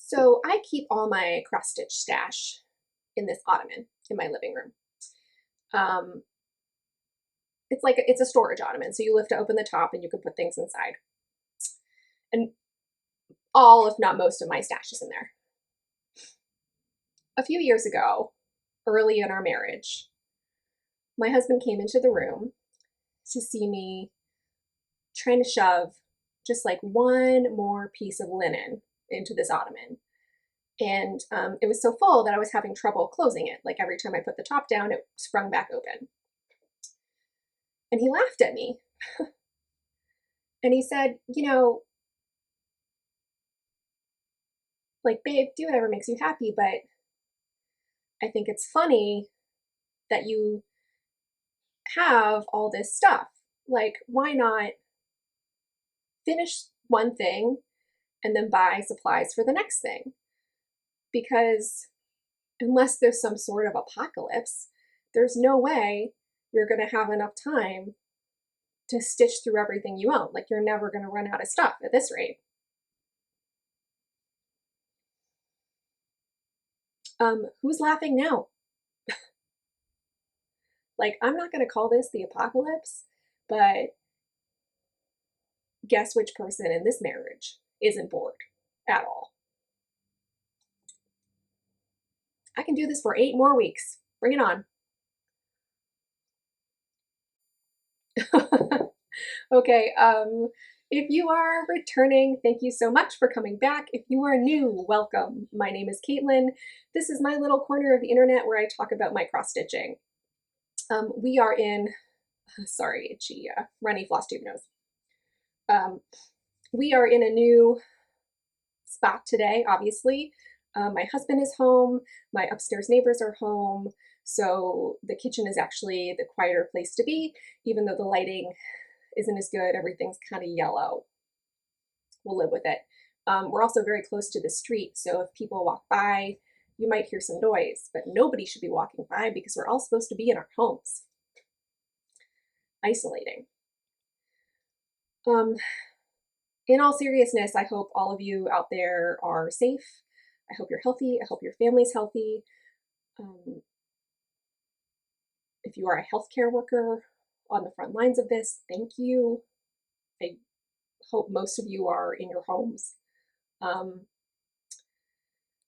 So I keep all my cross-stitch stash in this ottoman in my living room. Um, it's a storage ottoman, so you lift to open the top and you can put things inside. And all, if not most, of my stash is in there. A few years ago, early in our marriage, my husband came into the room to see me trying to shove just like one more piece of linen into this ottoman. And it was so full that I was having trouble closing it. Like every time I put the top down, it sprung back open. And he laughed at me. And he said, like, babe, do whatever makes you happy, but I think it's funny that you have all this stuff. Like, why not finish one thing and then buy supplies for the next thing? Because unless there's some sort of apocalypse, there's no way you're going to have enough time to stitch through everything you own. Like, you're never going to run out of stuff at this rate. Who's laughing now? Like, I'm not going to call this the apocalypse, but guess which person in this marriage isn't bored at all? I can do this for 8 more weeks. Bring it on. Okay, if you are returning, thank you so much for coming back. If you are new, welcome. My name is Caitlin. This is my little corner of the internet where I talk about my cross stitching. We are in, sorry, itchy, runny Flosstube nose. We are in a new spot today, obviously. My husband is home, my upstairs neighbors are home, so the kitchen is actually the quieter place to be, even though the lighting isn't as good, everything's kind of yellow. We'll live with it. We're also very close to the street, so if people walk by, you might hear some noise, but nobody should be walking by because we're all supposed to be in our homes. Isolating. In all seriousness, I hope all of you out there are safe. I hope you're healthy. I hope your family's healthy. If you are a healthcare worker on the front lines of this, thank you. I hope most of you are in your homes.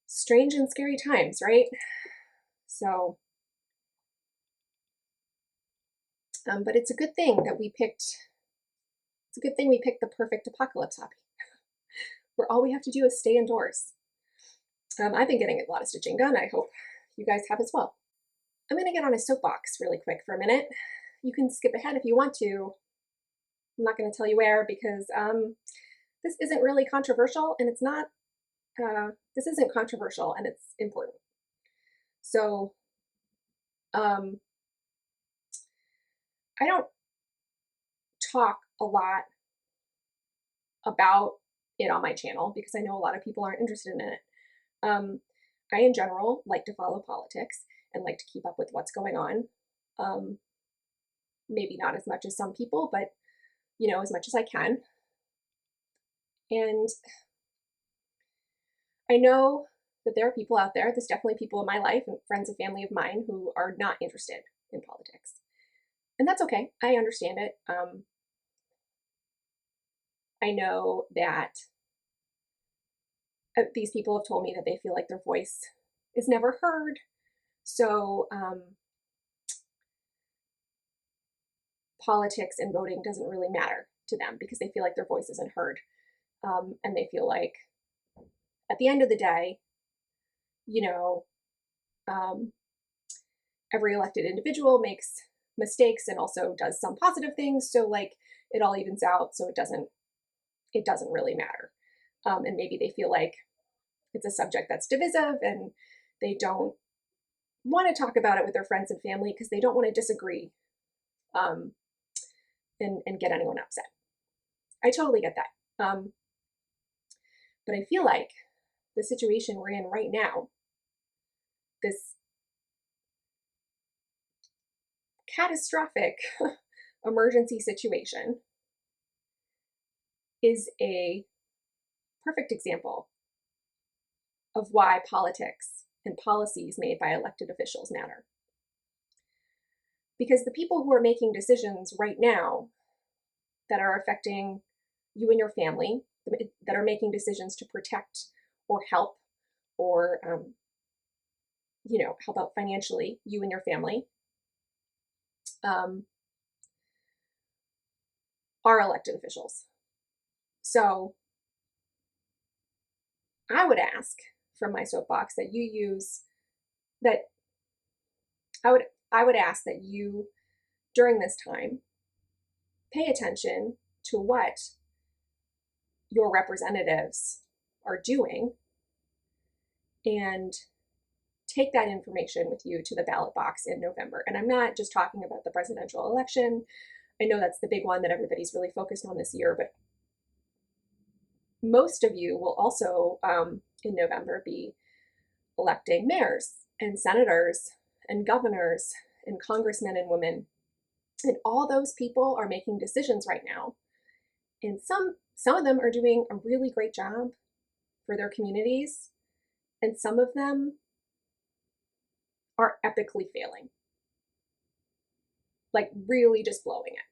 Strange and scary times, right? So, but it's a good thing that we picked, it's a good thing we picked the perfect apocalypse hobby, where all we have to do is stay indoors. I've been getting a lot of stitching done. I hope you guys have as well. I'm gonna get on a soapbox really quick for a minute. You can skip ahead if you want to. I'm not gonna tell you where because this isn't really controversial and it's not, this isn't controversial and it's important. So, I don't talk a lot about it on my channel because I know a lot of people aren't interested in it. I, in general, like to follow politics and like to keep up with what's going on. Maybe not as much as some people, but as much as I can. And I know that there are people out there, there's definitely people in my life and friends and family of mine who are not interested in politics. And that's okay. I understand it. I know that these people have told me that they feel like their voice is never heard. So politics and voting doesn't really matter to them because they feel like their voice isn't heard. And they feel like at the end of the day, every elected individual makes mistakes and also does some positive things. So like it all evens out. So it doesn't really matter. And maybe they feel like it's a subject that's divisive and they don't want to talk about it with their friends and family because they don't want to disagree and get anyone upset. I totally get that. But I feel like the situation we're in right now, this catastrophic emergency situation, is a perfect example of why politics and policies made by elected officials matter. Because the people who are making decisions right now that are affecting you and your family, that are making decisions to protect or help or help out financially you and your family, are elected officials. So I would ask from my soapbox that you use that I would ask that you during this time pay attention to what your representatives are doing and take that information with you to the ballot box in November. And I'm not just talking about the presidential election. I know that's the big one that everybody's really focused on this year, but most of you will also in November be electing mayors and senators and governors and congressmen and women. And all those people are making decisions right now. And some of them are doing a really great job for their communities, and some of them are epically failing, like really just blowing it.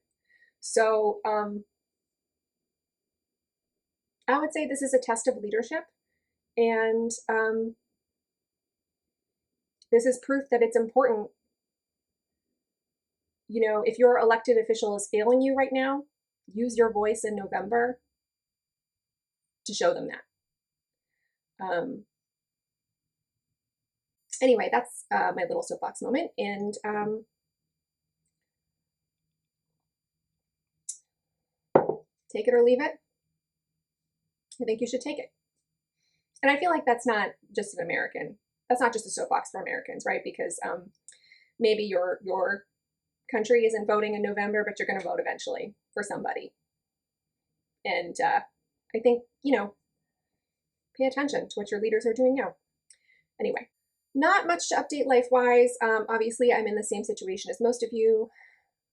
So I would say this is a test of leadership, and this is proof that it's important. If your elected official is failing you right now, use your voice in November to show them that. Anyway, that's my little soapbox moment, and take it or leave it. I think you should take it. And I feel like that's not just a soapbox for Americans, right? Because maybe your country isn't voting in November, but you're going to vote eventually for somebody. And I think, pay attention to what your leaders are doing now. Anyway, not much to update life-wise. Obviously, I'm in the same situation as most of you,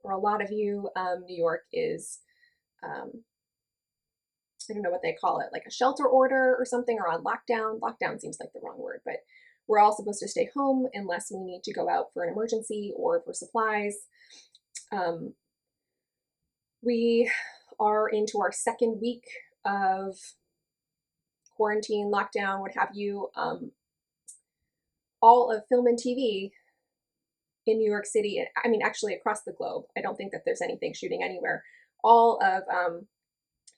or a lot of you. New York is, I don't know what they call it, like a shelter order or something, or on lockdown. Lockdown seems like the wrong word, but we're all supposed to stay home unless we need to go out for an emergency or for supplies. We are into our second week of quarantine, lockdown, what have you. All of film and TV in New York City, I mean, actually across the globe, I don't think that there's anything shooting anywhere. All of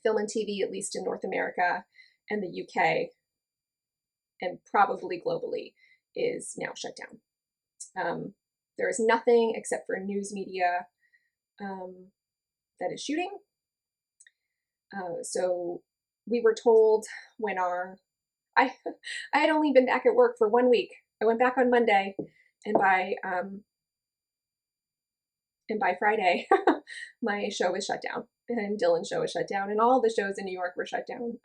film and TV, at least in North America and the UK, and probably globally, is now shut down. There is nothing except for news media that is shooting. So we were told when I had only been back at work for 1 week. I went back on Monday, and by Friday, my show was shut down, and Dylan's show was shut down, and all the shows in New York were shut down.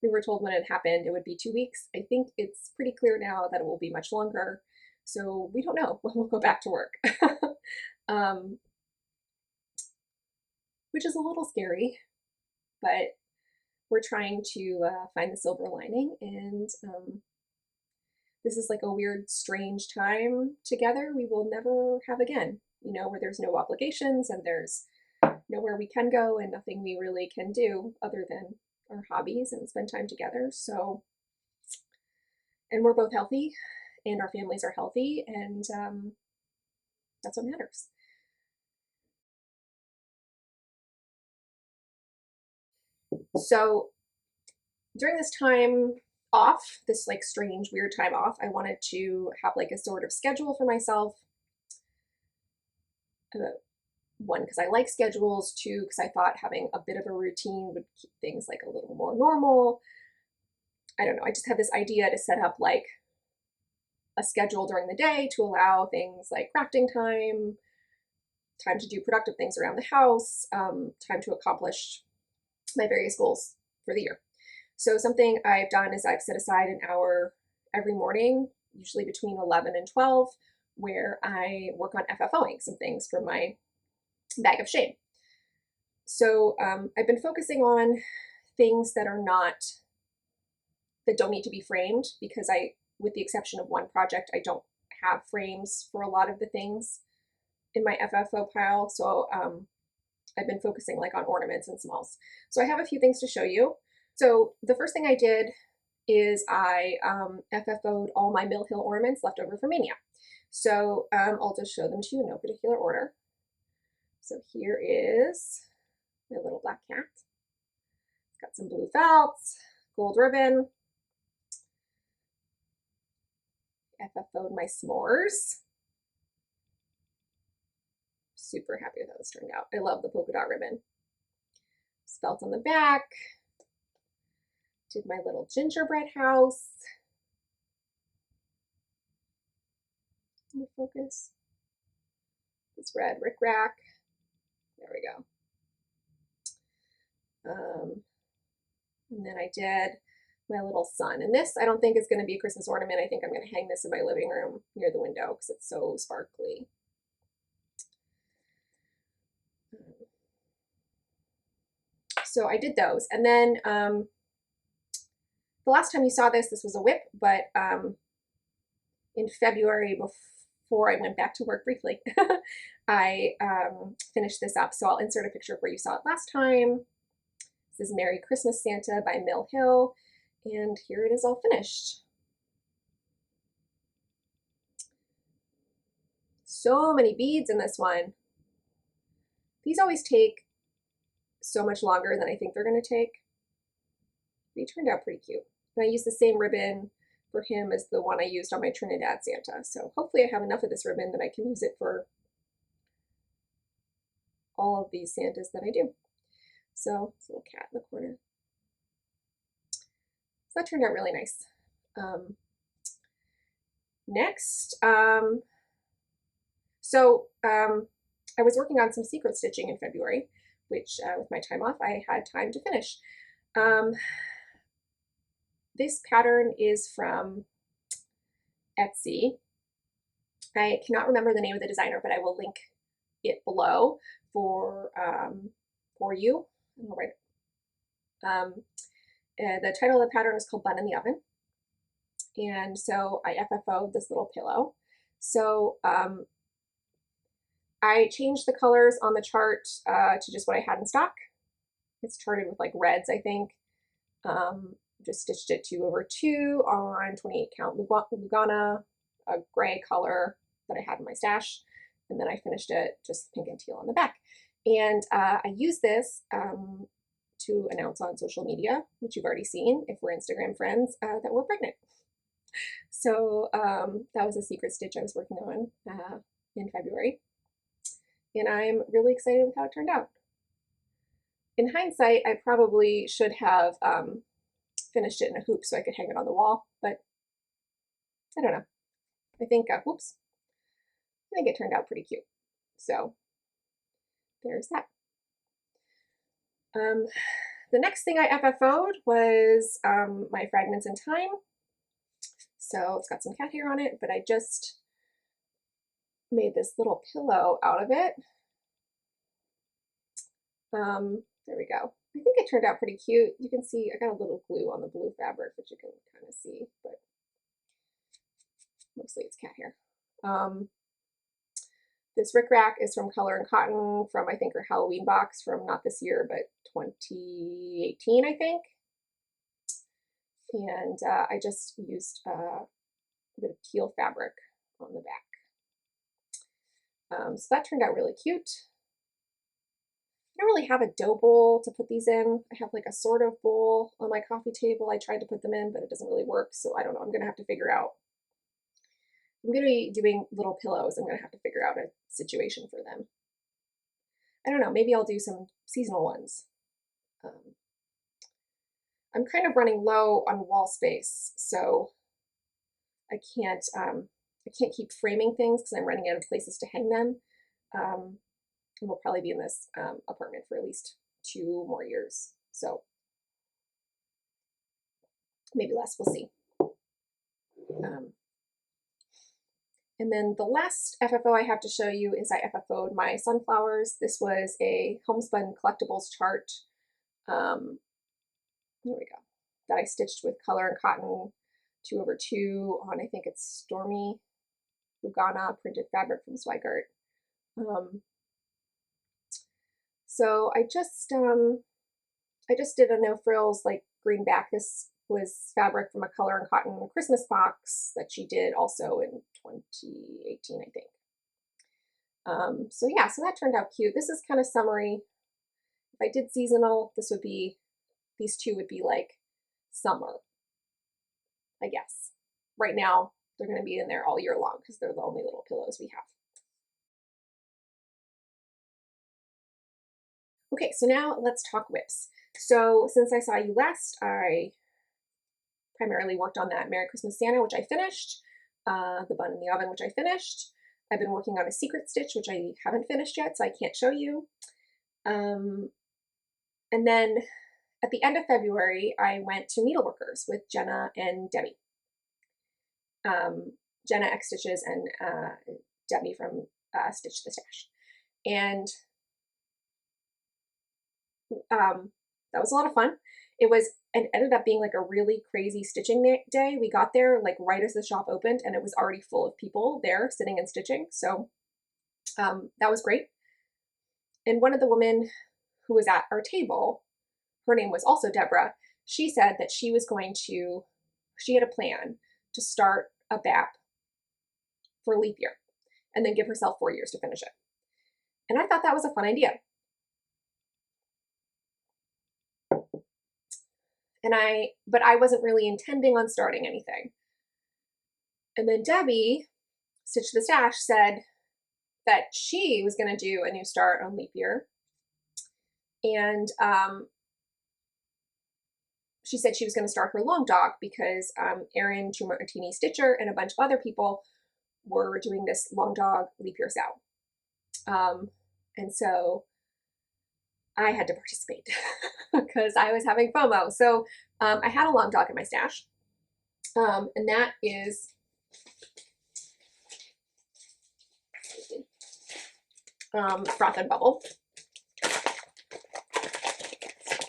We were told when it happened it would be 2 weeks. I think it's pretty clear now that it will be much longer. So we don't know when we'll go back to work, which is a little scary, but we're trying to find the silver lining. And this is like a weird, strange time together we will never have again, where there's no obligations and there's nowhere we can go and nothing we really can do other than our hobbies and spend time together. So, and we're both healthy and our families are healthy, and that's what matters. So during this time off, this like strange, weird time off, I wanted to have like a sort of schedule for myself. One, because I like schedules. Two, because I thought having a bit of a routine would keep things like a little more normal. I don't know, I just had this idea to set up like a schedule during the day to allow things like crafting time to do productive things around the house, time to accomplish my various goals for the year. So something I've done is I've set aside an hour every morning, usually between 11 and 12, where I work on FFOing some things for my bag of shame. So I've been focusing on things that that don't need to be framed, because with the exception of one project, I don't have frames for a lot of the things in my FFO pile. So I've been focusing like on ornaments and smalls. So I have a few things to show you. So the first thing I did is I FFO'd all my Mill Hill ornaments left over from Mania. So I'll just show them to you in no particular order. So here is my little black cat. It's got some blue felt, gold ribbon. FFO'd my s'mores. Super happy with how this turned out. I love the polka dot ribbon. Felt on the back. Did my little gingerbread house. In the focus. This red rickrack. There we go. And then I did my little sun. And this I don't think is going to be a Christmas ornament. I think I'm going to hang this in my living room near the window because it's so sparkly. So I did those. And then the last time you saw this, this was a whip, but in February, before I went back to work briefly, I finished this up. So I'll insert a picture of where you saw it last time. This is Merry Christmas Santa by Mill Hill, and here it is all finished. So many beads in this one. These always take so much longer than I think they're going to take. They turned out pretty cute. And I used the same ribbon for him as the one I used on my Trinidad Santa. So hopefully I have enough of this ribbon that I can use it for all of these Santas that I do. So this little cat in the corner. So that turned out really nice. Next, I was working on some secret stitching in February, which with my time off, I had time to finish. This pattern is from Etsy. I cannot remember the name of the designer, but I will link it below for you. I'll write it. The title of the pattern is called Bun in the Oven. And so I FFO'd this little pillow. So I changed the colors on the chart to just what I had in stock. It's charted with like reds, I think. Just stitched it 2/2 on 28 count Lugana, a gray color that I had in my stash. And then I finished it just pink and teal on the back. And I used this to announce on social media, which you've already seen if we're Instagram friends, that we're pregnant. So that was a secret stitch I was working on in February. And I'm really excited with how it turned out. In hindsight, I probably should have finished it in a hoop so I could hang it on the wall, but I don't know. I think, whoops, I think it turned out pretty cute. So there's that. The next thing I FFO'd was my Fragments in Time. So it's got some cat hair on it, but I just made this little pillow out of it. There we go. I think it turned out pretty cute. You can see I got a little glue on the blue fabric, which you can kind of see, but mostly it's cat hair. This rickrack is from Color and Cotton from, I think, her Halloween box from not this year, but 2018, I think. And I just used a bit of teal fabric on the back. So that turned out really cute. I don't really have a dough bowl to put these in. I have like a sort of bowl on my coffee table. I tried to put them in, but it doesn't really work. So I don't know. I'm going to have to figure out. I'm going to be doing little pillows. I'm going to have to figure out a situation for them. I don't know. Maybe I'll do some seasonal ones. I'm kind of running low on wall space, so I can't keep framing things because I'm running out of places to hang them. And we'll probably be in this apartment for at least 2 more years. So maybe less, we'll see. And then the last FFO I have to show you is I FFO'd my sunflowers. This was a homespun collectibles chart. There we go. that I stitched with Color and Cotton 2/2 on, I think it's Stormy Lugana printed fabric from Swigert. So I just did a no frills like greenback. This was fabric from a Color and Cotton Christmas box that she did also in 2018, I think. So yeah, so that turned out cute. This is kind of summery. If I did seasonal, this would be, these two would be like summer, I guess. Right now, they're going to be in there all year long because they're the only little pillows we have. Okay, so now let's talk whips. So since I saw you last, I primarily worked on that Merry Christmas Santa, which I finished, the bun in the oven, which I finished. I've been working on a secret stitch, which I haven't finished yet, so I can't show you. And then at the end of February, I went to Needleworkers with Jenna and Debbie. Jenna X Stitches and Debbie from Stitch the Stash. And that was a lot of fun. It ended up being like a really crazy stitching day. We got there like right as the shop opened and it was already full of people there sitting and stitching. So that was great. And one of the women who was at our table, her name was also Deborah, she said that she had a plan to start a BAP for leap year and then give herself 4 years to finish it. And I thought that was a fun idea. But I wasn't really intending on starting anything. And then Debbie, Stitch the Stash, said that she was going to do a new start on leap year. And she said she was going to start her long dog because Erin Martini Stitcher and a bunch of other people were doing this long dog leap year sale. And so I had to participate because I was having FOMO. So I had a long dog in my stash. And that is Froth and Bubble.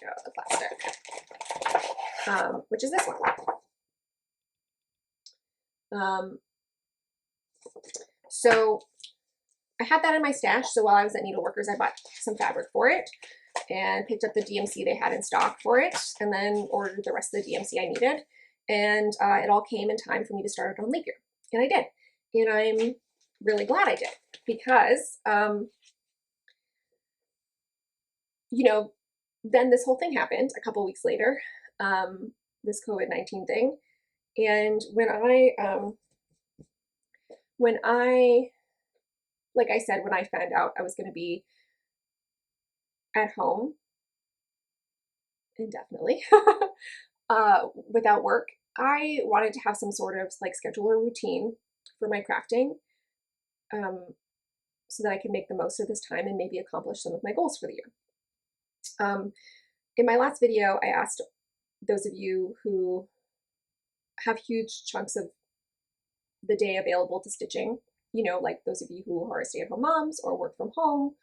The plastic. Which is this one. So I had that in my stash. So while I was at Needleworkers, I bought some fabric for it and picked up the DMC they had in stock for it, and then ordered the rest of the DMC I needed. And it all came in time for me to start it on leap year. And I did. And I'm really glad I did because, you know, then this whole thing happened a couple weeks later, this COVID-19 thing. And like I said, when I found out I was going to be at home indefinitely without work, I wanted to have some sort of like schedule or routine for my crafting so that I could make the most of this time and maybe accomplish some of my goals for the year. In my last video, I asked those of you who have huge chunks of the day available to stitching, you know, like those of you who are stay-at-home moms or work from home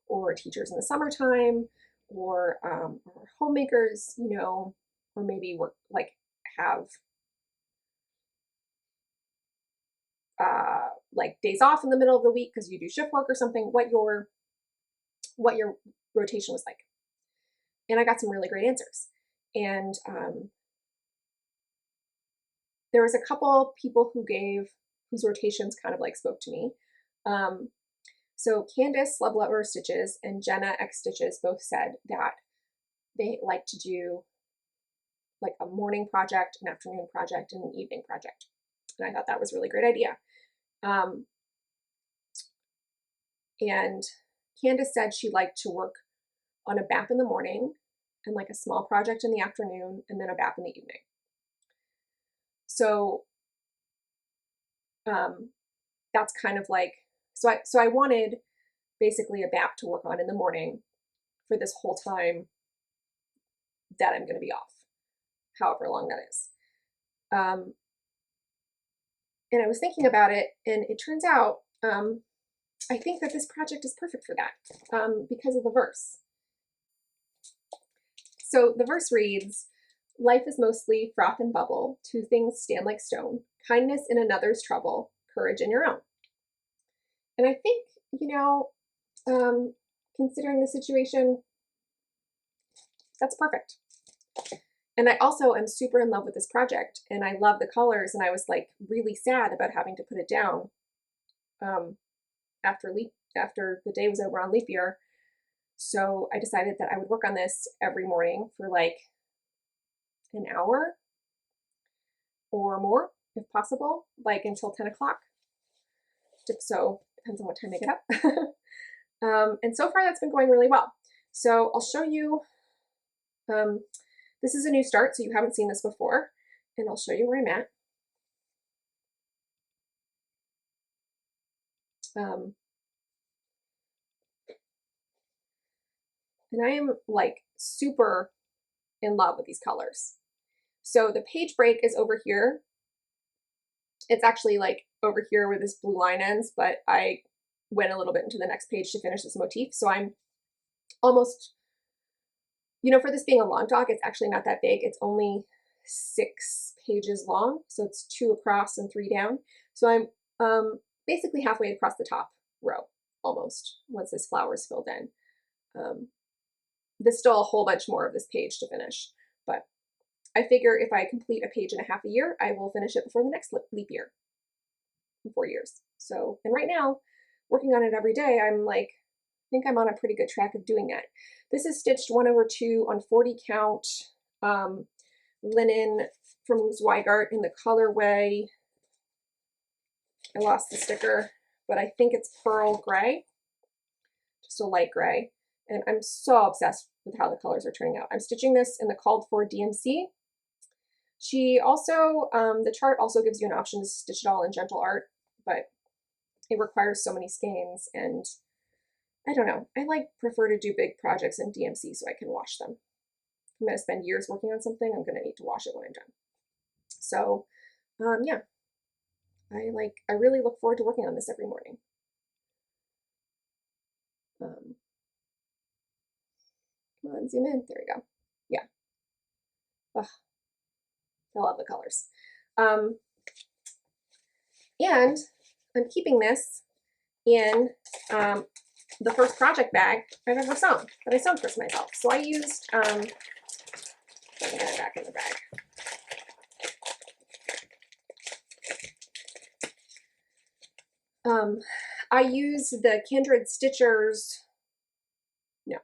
or teachers in the summertime or homemakers, you know, or maybe work like have like days off in the middle of the week because you do shift work or something, what your rotation was like. And I got some really great answers. And there was a couple people whose rotations kind of like spoke to me. So Candace Love Lover Stitches and Jenna X Stitches both said that they like to do like a morning project, an afternoon project, and an evening project. And I thought that was a really great idea. And Candace said she liked to work on a BAP in the morning and like a small project in the afternoon and then a BAP in the evening. So that's kind of like, so I wanted basically a BAP to work on in the morning for this whole time that I'm going to be off, however long that is. And I was thinking about it, and it turns out I think that this project is perfect for that because of the verse. So the verse reads, Life is mostly froth and bubble. Two things stand like stone. Kindness in another's trouble, courage in your own. And I think, you know, considering the situation, that's perfect. And I also am super in love with this project, and I love the colors, and I was like really sad about having to put it down after the day was over on leap year. So I decided that I would work on this every morning for like an hour or more, if possible, like until 10 o'clock. So depends on what time I get up. And so far that's been going really well. So I'll show you, this is a new start, so you haven't seen this before, and I'll show you where I'm at. And I am like super in love with these colors. So the page break is over here. It's actually like over here where this blue line ends, but I went a little bit into the next page to finish this motif. So I'm almost, you know, for this being a long doc, it's actually not that big. It's only 6 pages long. So it's 2 across and 3 down. So I'm basically halfway across the top row, almost, once this flower is filled in. There's still a whole bunch more of this page to finish, but I figure if I complete a page and a half a year, I will finish it before the next leap year in 4 years. So, and right now, working on it every day, I'm like, I think I'm on a pretty good track of doing that. This is stitched 1/2 on 40 count linen from Zweigart in the colorway. I lost the sticker, but I think it's pearl gray, just a light gray. And I'm so obsessed with how the colors are turning out. I'm stitching this in the called for DMC. She also, the chart also gives you an option to stitch it all in gentle art, but it requires so many skeins, and I don't know. I prefer to do big projects in DMC so I can wash them. If I'm going to spend years working on something, I'm going to need to wash it when I'm done. So, yeah, I really look forward to working on this every morning. Come on, zoom in. There we go. Yeah. Ugh, I love the colors. And I'm keeping this in the first project bag I've ever sewn, that I sewn for myself. So I used, let me get it back in the bag. I use the Kindred Stitchers, no,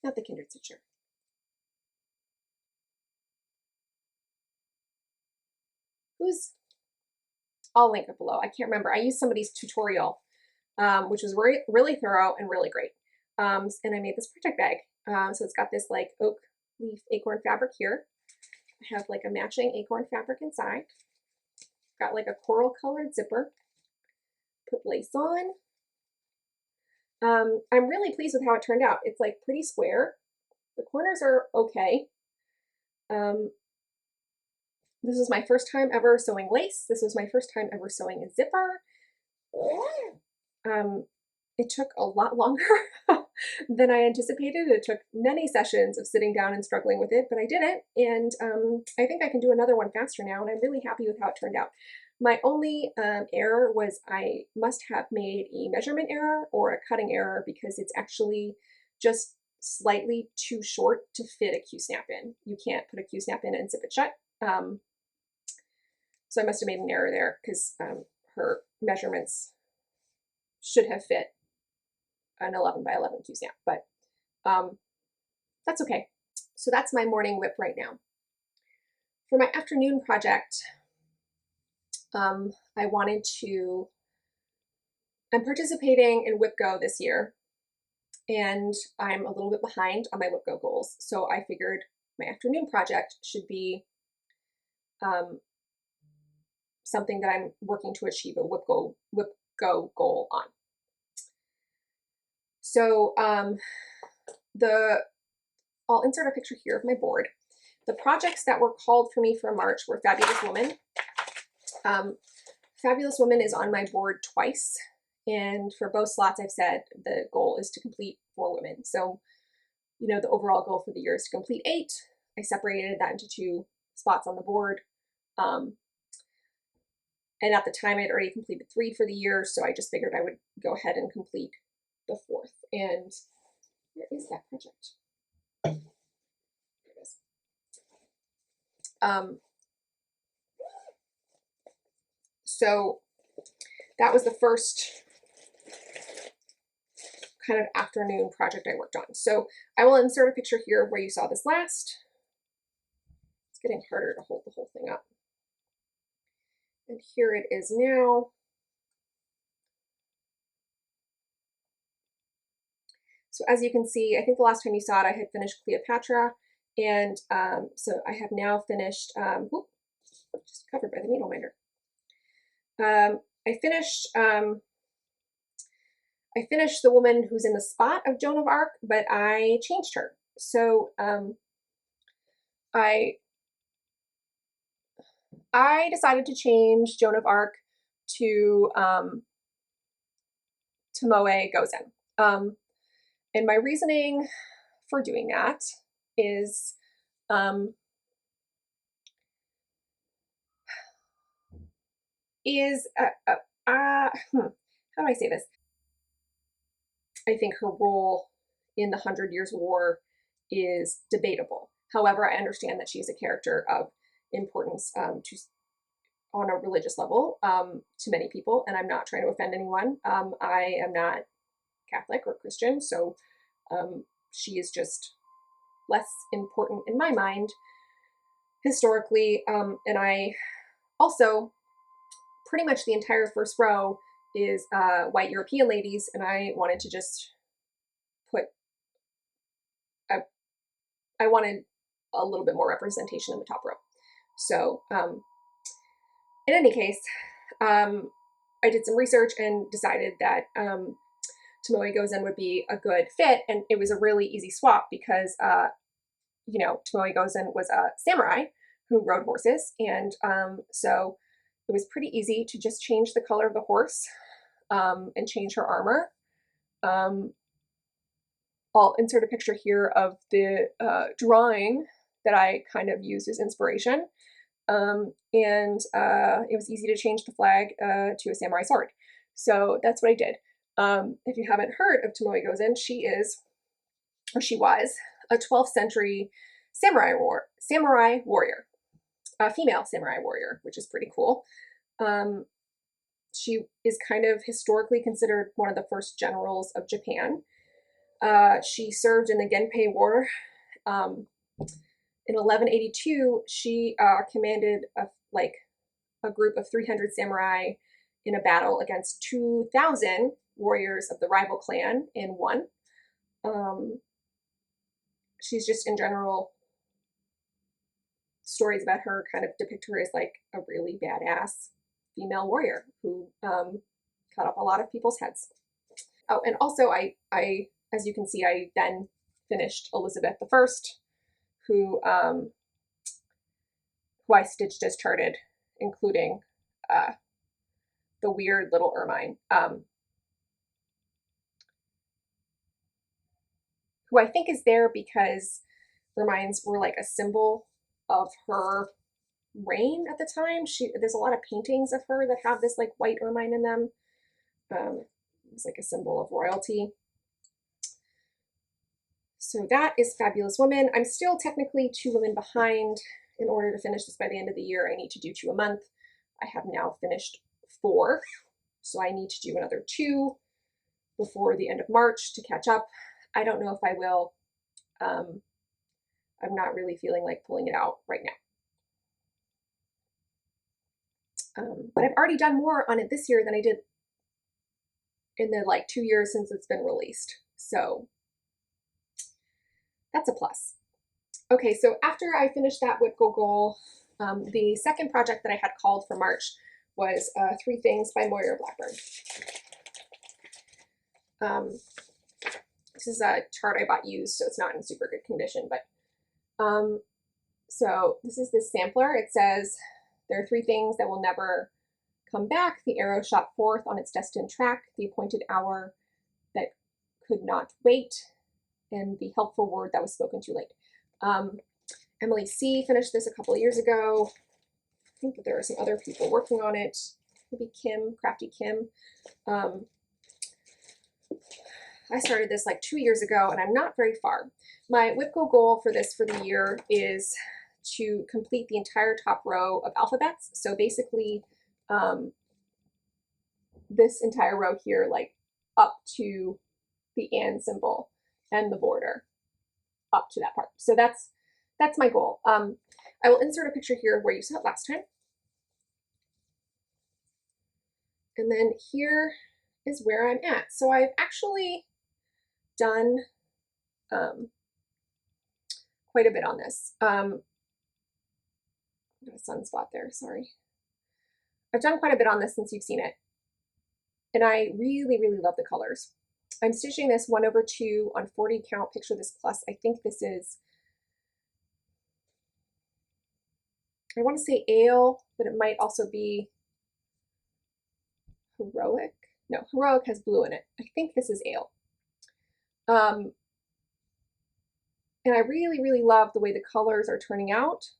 not the Kindred Stitcher. I'll link it below. I can't remember. I used somebody's tutorial, which was really thorough and really great. And I made this project bag. So it's got this like oak leaf acorn fabric here. I have like a matching acorn fabric inside. Got like a coral colored zipper. Put lace on. I'm really pleased with how it turned out. It's like pretty square. The corners are okay. This was my first time ever sewing lace. This was my first time ever sewing a zipper. It took a lot longer than I anticipated. It took many sessions of sitting down and struggling with it, but I did it. And I think I can do another one faster now, and I'm really happy with how it turned out. My only error was I must have made a measurement error or a cutting error, because it's actually just slightly too short to fit a Q-snap in. You can't put a Q-snap in and zip it shut. So I must have made an error there, because her measurements should have fit an 11 by 11 Q-snap, but that's okay. So that's my morning whip right now. For my afternoon project, I'm participating in Whip Go this year, and I'm a little bit behind on my Whip Go goals. So I figured my afternoon project should be something that I'm working to achieve a Whip Go goal on. So I'll insert a picture here of my board. The projects that were called for me for March were Fabulous Woman. Fabulous Woman is on my board twice, and for both slots I've said the goal is to complete 4 women. So, you know, the overall goal for the year is to complete 8. I separated that into 2 spots on the board. And at the time I had already completed 3 for the year, so I just figured I would go ahead and complete the 4th. And where is that project? There it is. So that was the first kind of afternoon project I worked on. So I will insert a picture here where you saw this last. It's getting harder to hold the whole thing up. And here it is now. So as you can see, I think the last time you saw it, I had finished Cleopatra. And so I have now finished, just covered by the needle minder. I finished the woman who's in the spot of Joan of Arc, but I changed her. So I decided to change Joan of Arc to Moe Gozen. And my reasoning for doing that is how do I say this? I think her role in the 100 Years' War is debatable. However, I understand that she's a character of importance on a religious level to many people, and I'm not trying to offend anyone. I am not Catholic or Christian, so she is just less important in my mind historically. And I also, pretty much the entire first row is white European ladies, and I wanted to just put I wanted a little bit more representation in the top row. So in any case, I did some research and decided that Tomoe Gozen would be a good fit, and it was a really easy swap because you know, Tomoe Gozen was a samurai who rode horses, and so it was pretty easy to just change the color of the horse and change her armor. I'll insert a picture here of the drawing that I kind of used as inspiration. And it was easy to change the flag to a samurai sword. So that's what I did. If you haven't heard of Tomoe Gozen, she was a 12th century samurai warrior, a female samurai warrior, which is pretty cool. She is kind of historically considered one of the first generals of Japan. She served in the Genpei War. In 1182, she commanded a group of 300 samurai in a battle against 2,000 warriors of the rival clan and won. She's just, in general, stories about her kind of depict her as like a really badass female warrior who cut off a lot of people's heads. Oh, and also I as you can see, I then finished Elizabeth I, who I stitched as charted, including the weird little ermine, who I think is there because ermines were like a symbol of her reign at the time. There's a lot of paintings of her that have this like white ermine in them. It's like a symbol of royalty. So that is Fabulous Woman. I'm still technically 2 women behind. In order to finish this by the end of the year, I need to do 2 a month. I have now finished 4, so I need to do another 2 before the end of March to catch up. I don't know if I will. I'm not really feeling like pulling it out right now. But I've already done more on it this year than I did in the like 2 years since it's been released. So that's a plus. Okay, so after I finished that whip goal, the second project that I had called for March was 3 Things by Moira Blackburn. This is a chart I bought used, so it's not in super good condition, but so this is this sampler. It says, there are 3 things that will never come back: the arrow shot forth on its destined track, the appointed hour that could not wait, and the helpful word that was spoken too late. Emily C. finished this a couple of years ago. I think that there are some other people working on it. Maybe Kim, Crafty Kim. I started this like 2 years ago, and I'm not very far. My WIPCO goal for this for the year is to complete the entire top row of alphabets. So basically, this entire row here, like up to the and symbol and the border, up to that part. So that's my goal. I will insert a picture here of where you saw it last time. And then here is where I'm at. So I've actually done quite a bit on this. Got a sunspot there, sorry. I've done quite a bit on this since you've seen it. And I really, really love the colors. I'm stitching this 1/2 on 40 count. Picture this plus. I think this is, I want to say ale, but it might also be heroic. No, heroic has blue in it. I think this is ale. And I really, really love the way the colors are turning out.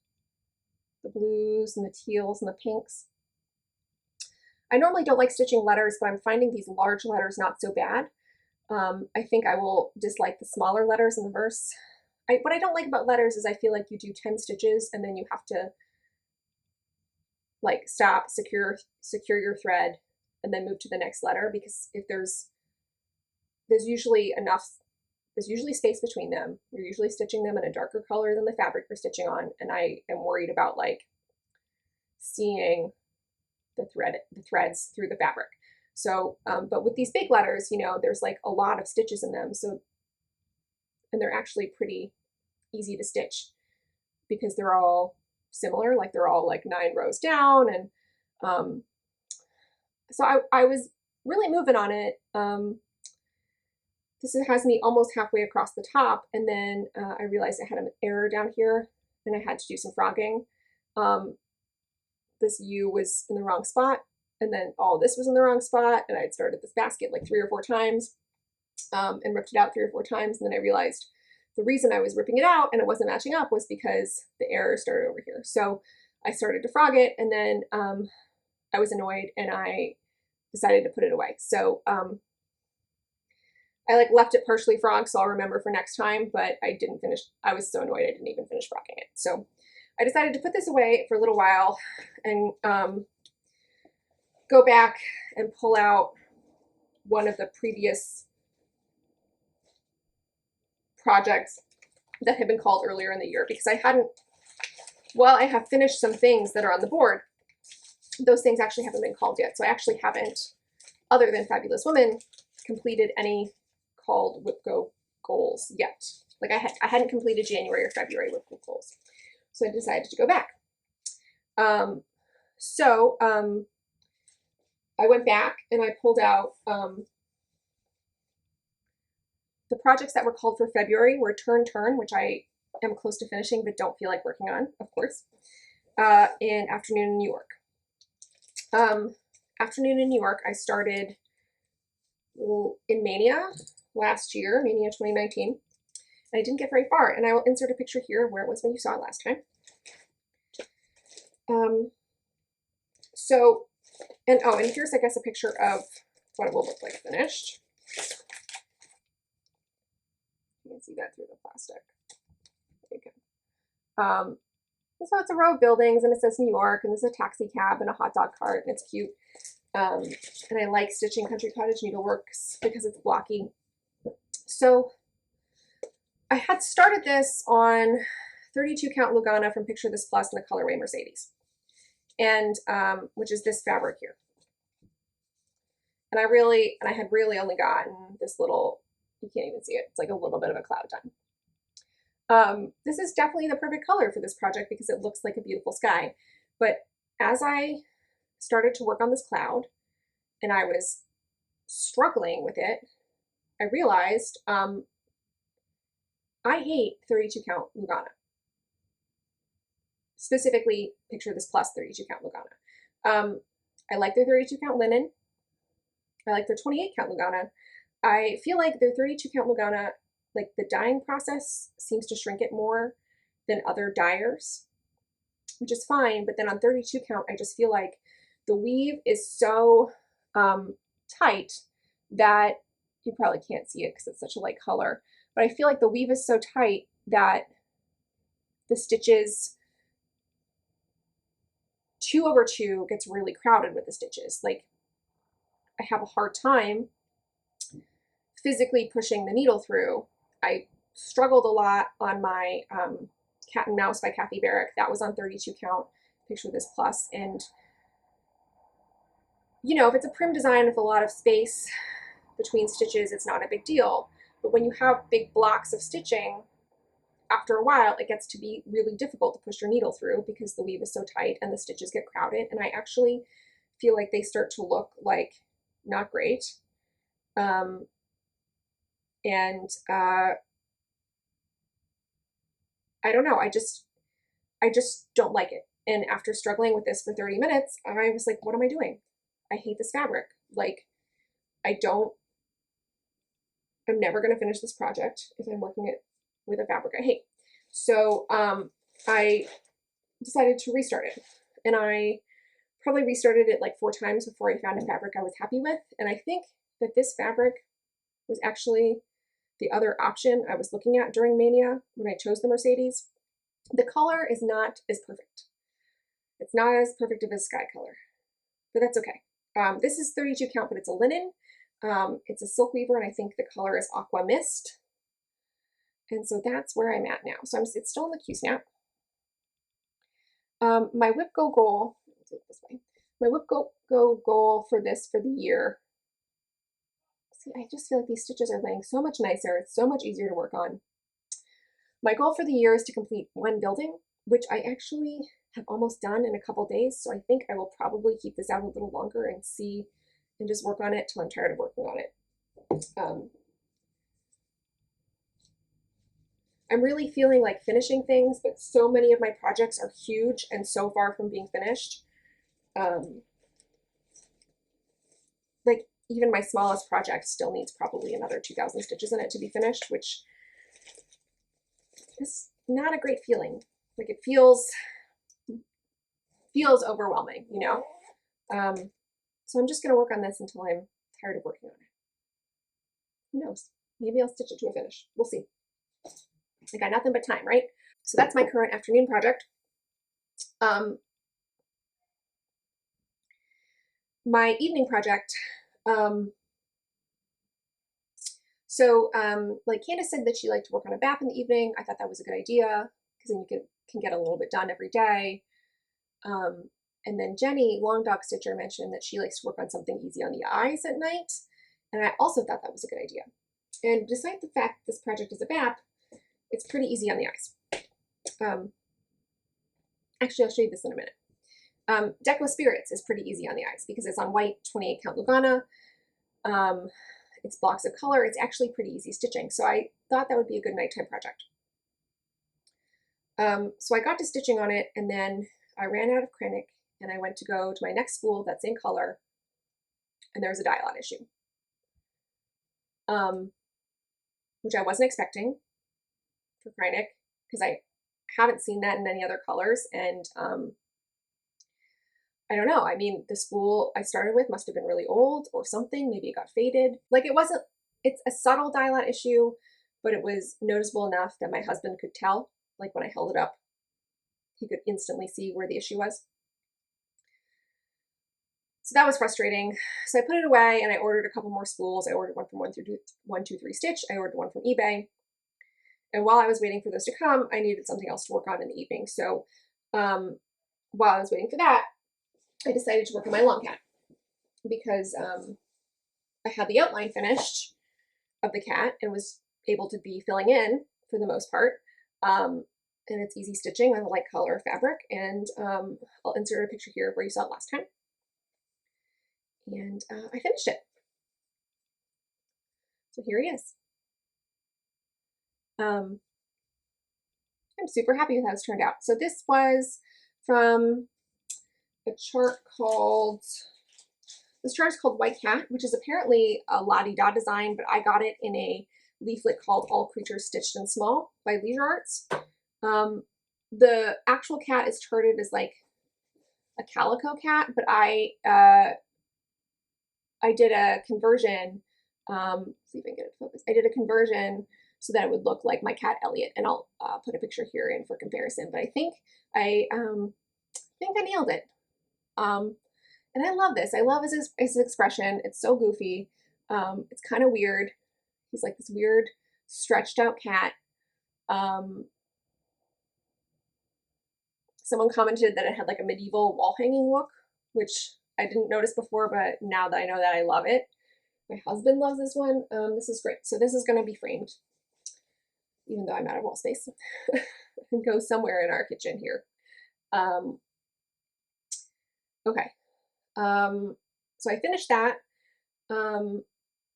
The blues and the teals and the pinks. I normally don't like stitching letters, but I'm finding these large letters not so bad. I think I will dislike the smaller letters in the verse. What I don't like about letters is I feel like you do 10 stitches and then you have to like stop, secure your thread, and then move to the next letter, because if there's usually space between them. You're usually stitching them in a darker color than the fabric you're stitching on, and I am worried about like seeing the threads through the fabric. So, but with these big letters, you know, there's like a lot of stitches in them. So, and they're actually pretty easy to stitch because they're all similar, like they're all like 9 rows down. And so I was really moving on it. This has me almost halfway across the top, and then I realized I had an error down here and I had to do some frogging. This U was in the wrong spot, and then all this was in the wrong spot, and I'd started this basket like 3 or 4 times and ripped it out 3 or 4 times, and then I realized the reason I was ripping it out and it wasn't matching up was because the error started over here. So I started to frog it, and then I was annoyed and I decided to put it away. So I like left it partially frogged, so I'll remember for next time, but I didn't finish. I was so annoyed I didn't even finish frogging it. So I decided to put this away for a little while and go back and pull out one of the previous projects that had been called earlier in the year, because I hadn't, well, I have finished some things that are on the board. Those things actually haven't been called yet. So I actually haven't, other than Fabulous Women, completed any called WIPCO goals yet. Like I hadn't completed January or February WIPCO goals. So I decided to go back. I went back and I pulled out the projects that were called for February were Turn, which I am close to finishing but don't feel like working on, of course, and Afternoon in New York. Afternoon in New York, I started in Mania last year, Mania 2019, and I didn't get very far, and I will insert a picture here of where it was when you saw it last time. And here's, I guess, a picture of what it will look like finished. You can see that through the plastic. There you go. So it's a row of buildings, and it says New York, and there's a taxi cab and a hot dog cart, and it's cute. And I like stitching Country Cottage Needleworks because it's blocky. So I had started this on 32 count Lugana from Picture This Plus in the colorway Mercedes, and which is this fabric here. And I had really only gotten this little, you can't even see it, it's like a little bit of a cloud done. This is definitely the perfect color for this project because it looks like a beautiful sky. But as I started to work on this cloud and I was struggling with it, I realized I hate 32 count Lugana. Specifically, Picture This Plus 32 count Lugana. I like their 32 count linen. I like their 28 count Lugana. I feel like their 32 count Lugana, like the dyeing process seems to shrink it more than other dyers, which is fine. But then on 32 count, I just feel like the weave is so tight that you probably can't see it because it's such a light color, but I feel like the weave is so tight that the stitches 2/2 gets really crowded with the stitches. Like, I have a hard time physically pushing the needle through. I struggled a lot on my Cat and Mouse by Kathy Barrick. That was on 32 count, picture this plus. And, you know, if it's a prim design with a lot of space between stitches, it's not a big deal. But when you have big blocks of stitching, after a while, it gets to be really difficult to push your needle through because the weave is so tight and the stitches get crowded. And I actually feel like they start to look like not great. I don't know. I just don't like it. And after struggling with this for 30 minutes, I was like, what am I doing? I hate this fabric. Like, I'm never going to finish this project if I'm working it with a fabric I hate. So I decided to restart it. And I probably restarted it like 4 times before I found a fabric I was happy with. And I think that this fabric was actually the other option I was looking at during Mania when I chose the Mercedes. The color is not as perfect. It's not as perfect of a sky color, but that's okay. This is 32 count, but it's a linen. It's a silk weaver, and I think the color is Aqua Mist. And so that's where I'm at now. So it's still in the Q-snap. My Whip Go goal, let's do it this way. My Whip Go goal for the year. See, I just feel like these stitches are laying so much nicer. It's so much easier to work on. My goal for the year is to complete 1 building, which I actually have almost done in a couple days. So I think I will probably keep this out a little longer and just work on it till I'm tired of working on it. I'm really feeling like finishing things, but so many of my projects are huge and so far from being finished. Like, even my smallest project still needs probably another 2,000 stitches in it to be finished, which is not a great feeling. Like, it feels overwhelming, you know? So I'm just going to work on this until I'm tired of working on it. Who knows? Maybe I'll stitch it to a finish. We'll see. I got nothing but time, right? So that's my current afternoon project. My evening project, like Candace said that she liked to work on a BAP in the evening. I thought that was a good idea because then you can get a little bit done every day. And then Jenny, Long Dog Stitcher, mentioned that she likes to work on something easy on the eyes at night. And I also thought that was a good idea. And despite the fact this project is a BAP, it's pretty easy on the eyes. Actually, I'll show you this in a minute. Deco Spirits is pretty easy on the eyes because it's on white 28 count Lugana. It's blocks of color. It's actually pretty easy stitching. So I thought that would be a good nighttime project. So I got to stitching on it, and then I ran out of Kreinik, and I went to go to my next spool, that same color, and there was a dye lot issue, which I wasn't expecting for Kreinik because I haven't seen that in any other colors. And I don't know. I mean, the spool I started with must have been really old or something. Maybe it got faded. Like, it's a subtle dye lot issue, but it was noticeable enough that my husband could tell. Like, when I held it up, he could instantly see where the issue was. So that was frustrating. So I put it away and I ordered a couple more spools. I ordered one from 123 Stitch. I ordered one from eBay. And while I was waiting for those to come, I needed something else to work on in the evening. So while I was waiting for that, I decided to work on my long cat because I had the outline finished of the cat and was able to be filling in for the most part. And it's easy stitching on a light color fabric. And I'll insert a picture here of where you saw it last time. And I finished it. So here he is. I'm super happy with how it's turned out. So this was from a chart called, this chart is called White Cat, which is apparently a la-di-da design, but I got it in a leaflet called All Creatures Stitched in Small by Leisure Arts. the actual cat is charted as like a calico cat, but I did a conversion. See if I can get it to focus. I did a conversion so that it would look like my cat Elliot, and I'll put a picture here in for comparison. But I think I nailed it. And I love this. I love his expression. It's so goofy. It's kind of weird. He's like this weird stretched out cat. Someone commented that it had like a medieval wall hanging look, which I didn't notice before, but now that I know that, I love it. My husband loves this one. This is great. So this is going to be framed, even though I'm out of wall space, and go somewhere in our kitchen here. Okay. So I finished that. And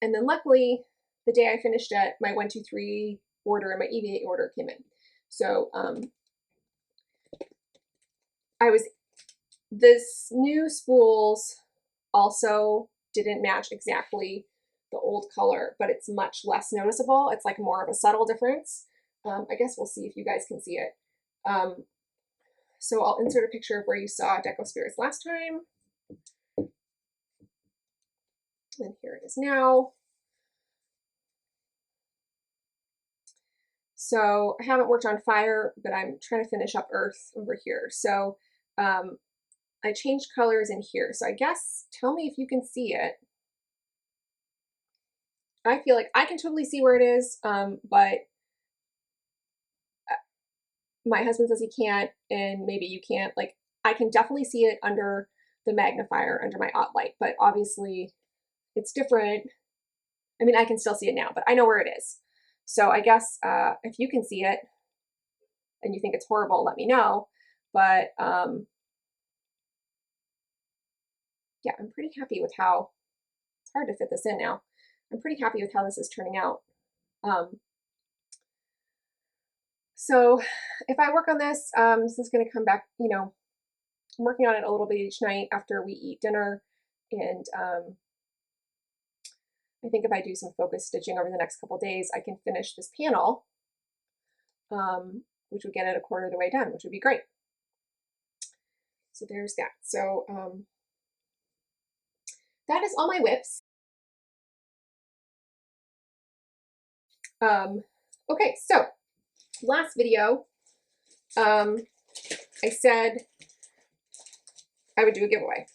then luckily, the day I finished it, my 123 order and my EVA order came in. So this new spools also didn't match exactly the old color, but it's much less noticeable. It's like more of a subtle difference. I guess we'll see if you guys can see it. So I'll insert a picture of where you saw Deco Spirits last time. And here it is now. So I haven't worked on fire, but I'm trying to finish up earth over here. So I changed colors in here. So I guess, tell me if you can see it. I feel like I can totally see where it is, but my husband says he can't, and maybe you can't. Like, I can definitely see it under the magnifier, under my OttLight, but obviously it's different. I mean, I can still see it now, but I know where it is. So I guess if you can see it and you think it's horrible, let me know. But yeah, I'm pretty happy with how, it's hard to fit this in now. I'm pretty happy with how this is turning out. So if I work on this, this is going to come back, you know, I'm working on it a little bit each night after we eat dinner. And I think if I do some focus stitching over the next couple days, I can finish this panel, which would get it a quarter of the way done, which would be great. So there's that. So that is all my whips. Okay, so last video, I said I would do a giveaway.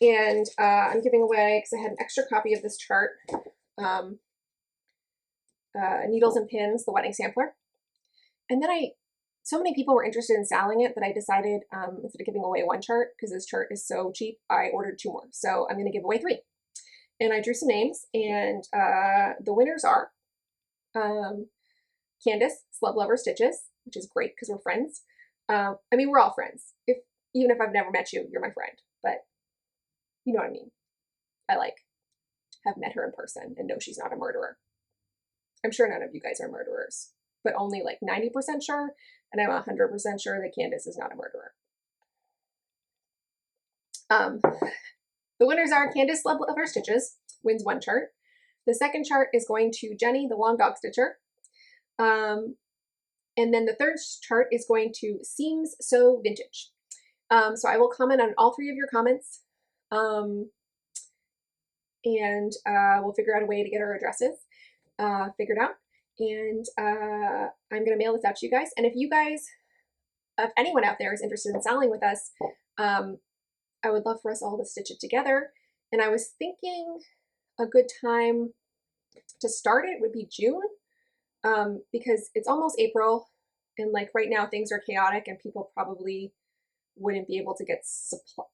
And I'm giving away, because I had an extra copy of this chart, Needles and Pins, the wedding sampler. And then so many people were interested in selling it that I decided instead of giving away one chart, because this chart is so cheap, I ordered 2 more. So I'm going to give away 3. And I drew some names, and the winners are Candace, Slub Lover Stitches, which is great because we're friends. I mean, we're all friends. Even if I've never met you, you're my friend. But you know what I mean. I have met her in person and know she's not a murderer. I'm sure none of you guys are murderers, but only like 90% sure, and I'm 100% sure that Candace is not a murderer. The winners are Candace Slub Lover Stitches, wins 1 chart. The second chart is going to Jenny, the Long Dog Stitcher. And then the third chart is going to Seems So Vintage. So I will comment on all 3 of your comments. And we'll figure out a way to get our addresses figured out. And I'm going to mail this out to you guys. And if you guys, if anyone out there is interested in selling with us, I would love for us all to stitch it together. And I was thinking a good time to start it would be June, because it's almost April, and like right now things are chaotic and people probably wouldn't be able to get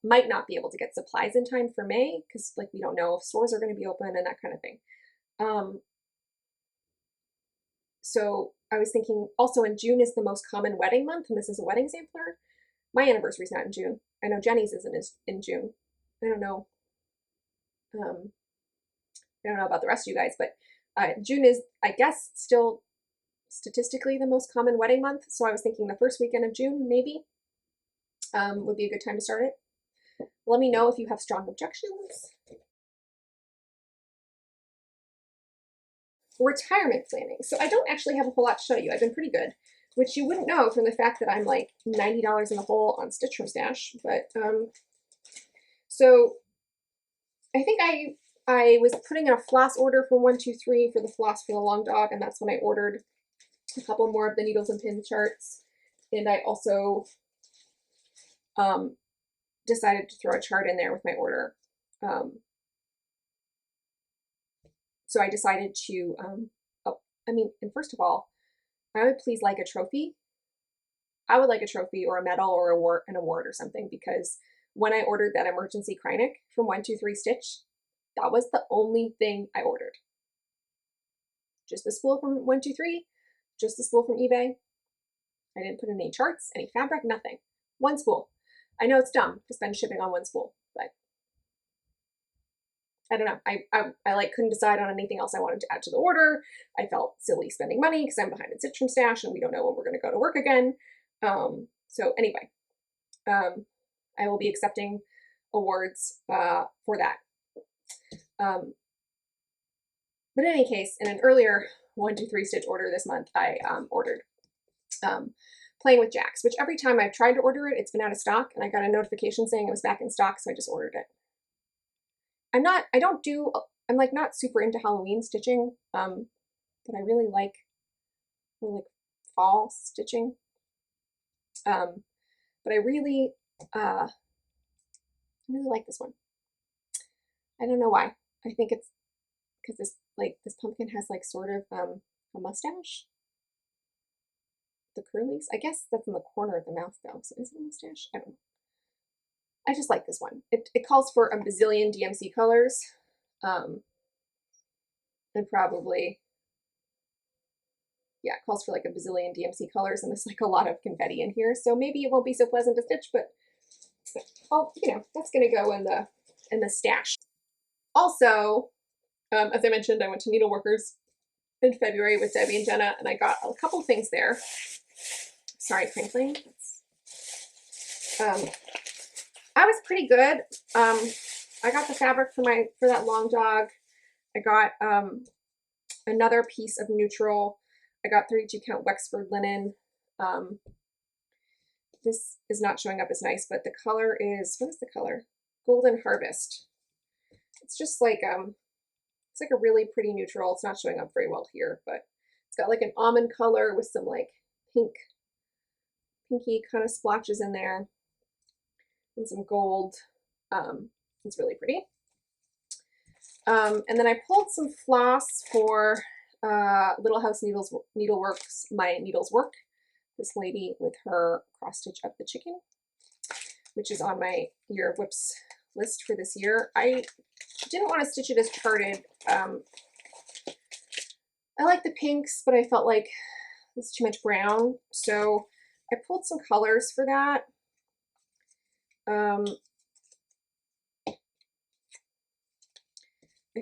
might not be able to get supplies in time for May, because like we don't know if stores are going to be open and that kind of thing. So I was thinking also, in June is the most common wedding month, and this is a wedding sampler. My anniversary is not in June. I know Jenny's isn't in June. I don't know. I don't know about the rest of you guys, but June is, I guess, still statistically the most common wedding month. So I was thinking the first weekend of June maybe would be a good time to start it. Let me know if you have strong objections. retirement planning. So I don't actually have a whole lot to show you. I've been pretty good, which you wouldn't know from the fact that I'm like $90 in the hole on Stitch from Stash. But so I think I was putting in a floss order for 123 for the floss for the long dog, and that's when I ordered a couple more of the needles and pin charts. And I also decided to throw a chart in there with my order. So I decided to, and first of all, I would please like a trophy. I would like a trophy or a medal or an award or something, because when I ordered that emergency Kreinik from 123 Stitch, that was the only thing I ordered. Just the spool from 123, just the spool from eBay. I didn't put in any charts, any fabric, nothing. One spool. I know it's dumb to spend shipping on one spool, but I don't know. I like couldn't decide on anything else I wanted to add to the order. I felt silly spending money because I'm behind in Stitch from Stash and we don't know when we're going to go to work again. So anyway, I will be accepting awards for that. But in any case, in an earlier 123 Stitch order this month, I ordered Playing with Jacks, which every time I've tried to order it, it's been out of stock, and I got a notification saying it was back in stock, so I just ordered it. I'm like not super into Halloween stitching, but I really like fall stitching. But I really like this one. I don't know why. I think it's because this pumpkin has like sort of a mustache. The curlies. I guess that's in the corner of the mouth though. So is it a mustache? I don't know. I just like this one. It calls for a bazillion DMC colors. And probably, yeah, it calls for like a bazillion DMC colors, and there's like a lot of confetti in here. So maybe it won't be so pleasant to stitch, but oh, that's gonna go in the stash. Also, as I mentioned, I went to Needleworkers in February with Debbie and Jenna, and I got a couple things there. Sorry, crinkling. I was pretty good. I got the fabric for that long dog. I got another piece of neutral. I got 32 count Wexford linen. This is not showing up as nice, but the color is, what is the color? Golden Harvest. It's just like it's like a really pretty neutral. It's not showing up very well here, but it's got like an almond color with some like pinky kind of splotches in there and some gold. It's really pretty. And then I pulled some floss for Little House Needleworks, My Needles Work. This lady with her cross stitch up the chicken, which is on my Year of Whips list for this year. I didn't want to stitch it as charted. I like the pinks, but I felt like it's too much brown. So I pulled some colors for that. I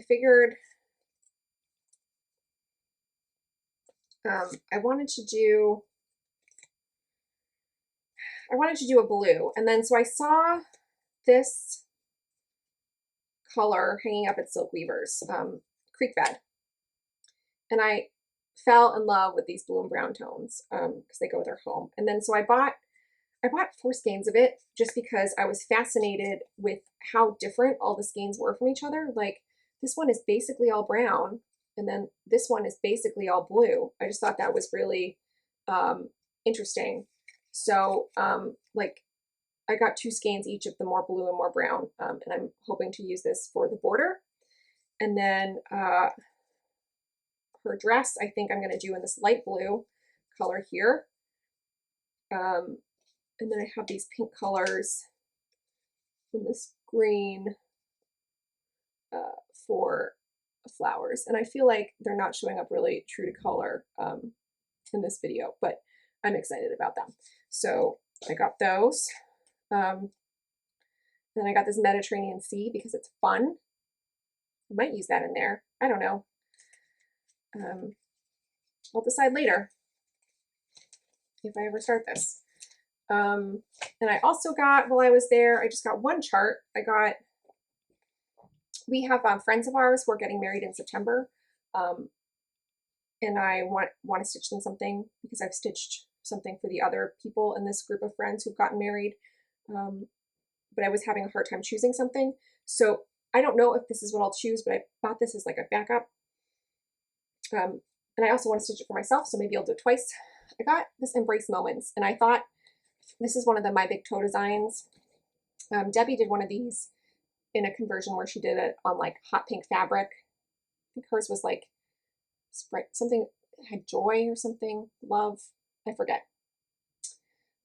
figured I wanted to do a blue, and then so I saw this color hanging up at Silk Weavers, Creek Bed, and I fell in love with these blue and brown tones because they go with our home. And then so I bought 4 skeins of it just because I was fascinated with how different all the skeins were from each other. Like this one is basically all brown, and then this one is basically all blue. I just thought that was really interesting. So like I got 2 skeins each of the more blue and more brown, and I'm hoping to use this for the border. And then her dress, I think I'm going to do in this light blue color here. And then I have these pink colors in this green for flowers. And I feel like they're not showing up really true to color in this video, but I'm excited about them. So I got those. Then I got this Mediterranean Sea because it's fun. I might use that in there. I don't know. I'll decide later if I ever start this. And I also got, while I was there, I just got one chart. We have friends of ours who are getting married in September. and I want to stitch them something because I've stitched something for the other people in this group of friends who've gotten married. But I was having a hard time choosing something. So I don't know if this is what I'll choose, but I bought this as like a backup. And I also want to stitch it for myself, so maybe I'll do it twice. I got this Embrace Moments, and I thought this is one of the My Big Toe designs. Debbie did one of these in a conversion where she did it on like hot pink fabric. I think hers was like something, had joy or something, love, I forget.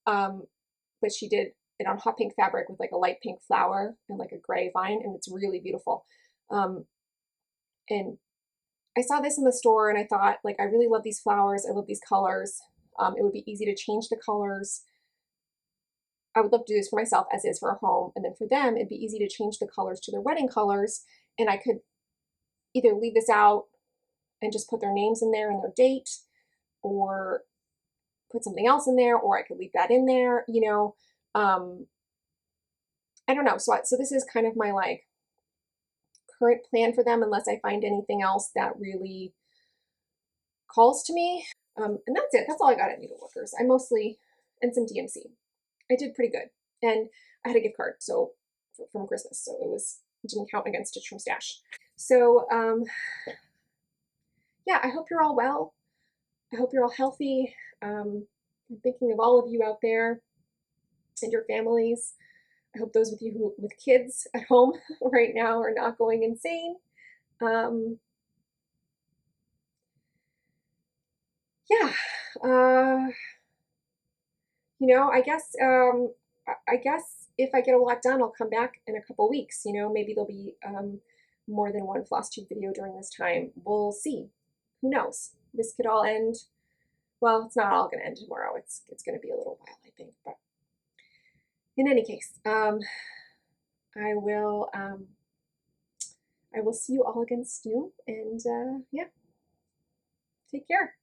But she did it on hot pink fabric with like a light pink flower and like a gray vine, and it's really beautiful. And I saw this in the store and I thought, like, I really love these flowers. I love these colors. It would be easy to change the colors. I would love to do this for myself as is for a home. And then for them, it'd be easy to change the colors to their wedding colors. And I could either leave this out and just put their names in there and their date, or put something else in there, or I could leave that in there, you know. I don't know. So this is kind of my like current plan for them, unless I find anything else that really calls to me. And that's it. That's all I got at Needleworkers. I mostly, and some DMC. I did pretty good. And I had a gift card so from Christmas, so it didn't count against Stitch from Stash. So yeah, I hope you're all well. I hope you're all healthy. I'm thinking of all of you out there and your families. I hope those with you with kids at home right now are not going insane. Yeah, you know, I guess if I get a lot done, I'll come back in a couple weeks. You know, maybe there'll be more than one Flosstube video during this time. We'll see. Who knows? This could all end. Well, it's not all going to end tomorrow. It's going to be a little while, I think. But in any case, I will see you all again soon. And yeah, take care.